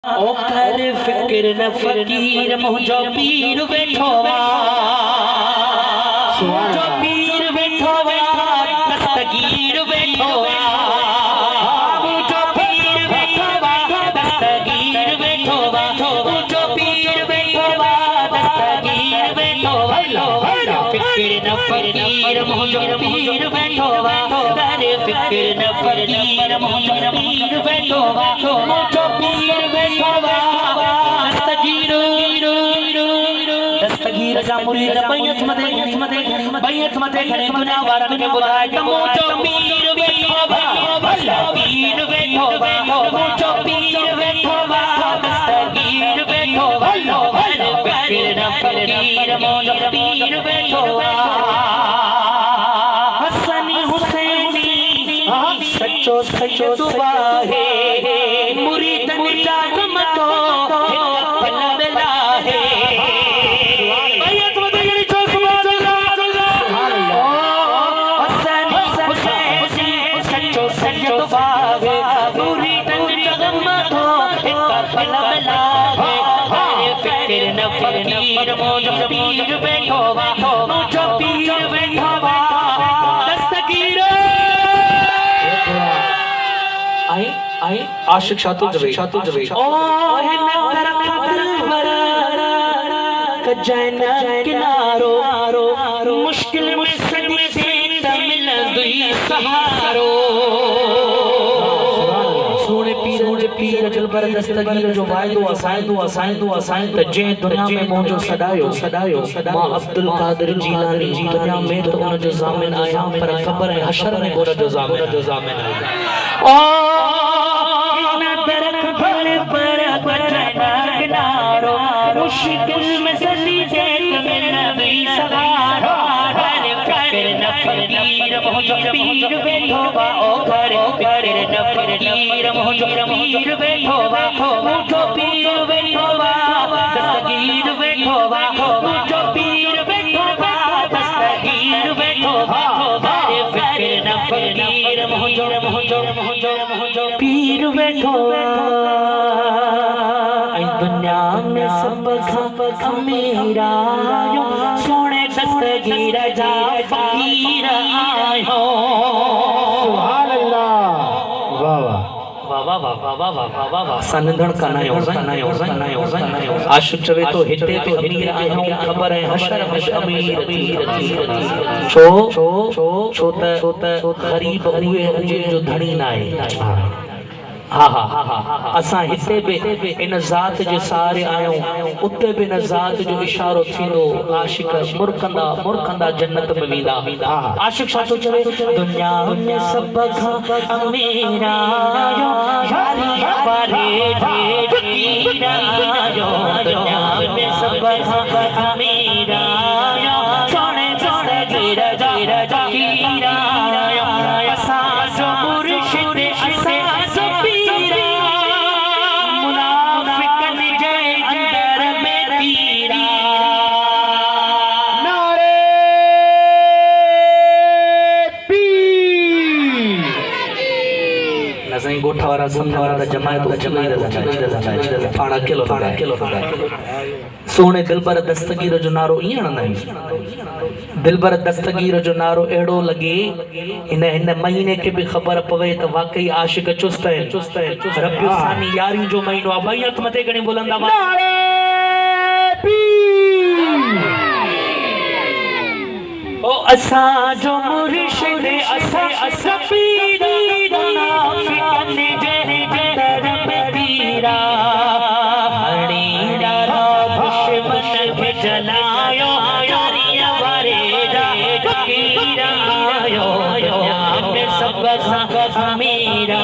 ओ कर फिक्र न फकीर मुझो पीर बैठोवा मुझो पीर बैठोवा दस्तगीर बैठोवा मुझो पीर बैठोवा दस्तगीर बैठोवा मुझो पीर बैठोवा दस्तगीर बैठोवा फिक्र न फकीर मुझो पीर बैठोवा कर फिक्र न फकीर मुझो पीर बैठोवा मुझो पीर बैठोवा दस्तगीर जा मुरीद बैयत मते खड़े गुनाह वारन के बुलाए मुझो पीर बैठोवा पीर बैठोवा मुझो पीर बैठोवा दस्तगीर बैठोवा फिक्र न फकीर मुझो पीर बैठोवा सच्चो सच्चो दुआ है मुरीदन जा मतो पलबला है बैयत मते गड़ी चो सुभान अल्लाह हसन हुसैन सच्चो सच्चो दुआ है मुरीदन जा मतो पलबला है फिक्र न फकीर मुझो पीर बैठोवा मुझो पीर बैठोवा दस्तगीर आई आशिक शातुल जवे ओ है नरक बरा कजन किनारो मुश्किल में सदी से तमिल दुई सहारो सोने पीर जल बर दस्तगीर जो वायदो असाए त जे दुनिया में मुझो सदायो मां अब्दुल कादिर जीलानी दुनिया में तो उन जो जामिन आया पर खबर है हशर में गोरा जो जामिन आया ओ मुश्किल में सदी से नबी सहारा फिक्र न फकीर मुझो पीर बैठोवा ओ फिक्र न फकीर मुझो पीर बैठोवा मुझो पीर बैठोवा दस्तगीर बैठोवा मुझो पीर बैठोवा दस्तगीर बैठोवा फिक्र न फकीर मुझो पीर बैठोवा दुनिया में सब मेरा सोने दस्तगीर जा फकीर आयो सुभान अल्लाह वाह सनंदन कनायो आशिक चवे तो हिते तो हीर आयो खबर है हशर में अमीर थी छो त गरीब हुए जो धनी नाए हाँ असा हिते भी इन जात जे सारे आयो उते भी इन जात जो इशारो थींदो आशिक मुरकंदा जन्नत में वेंदा आशिक छातो चवे दुनिया में सब खां मेरा यारी वारे फकीरा जो दुनिया में सब खां मेरा सोने दस्तगीर जा फकीरा असा जो मुर्शिद असा गोठा वाला समझा वाला जमायत पाना किलो सोने दिलबर दस्तगीर जो नारो इयण नहीं दिलबर दस्तगीर जो नारो एड़ो लगे इन महीने के भी खबर पवे तो वाकई आशिक चुस्त है रब्बी सानी यारी जो महीनो आ बैयत मते गणी बुलंदा ओ असा जो मुर्शिद असा पीर जलायो यारिया वारे फकीरा आयो सब मेरा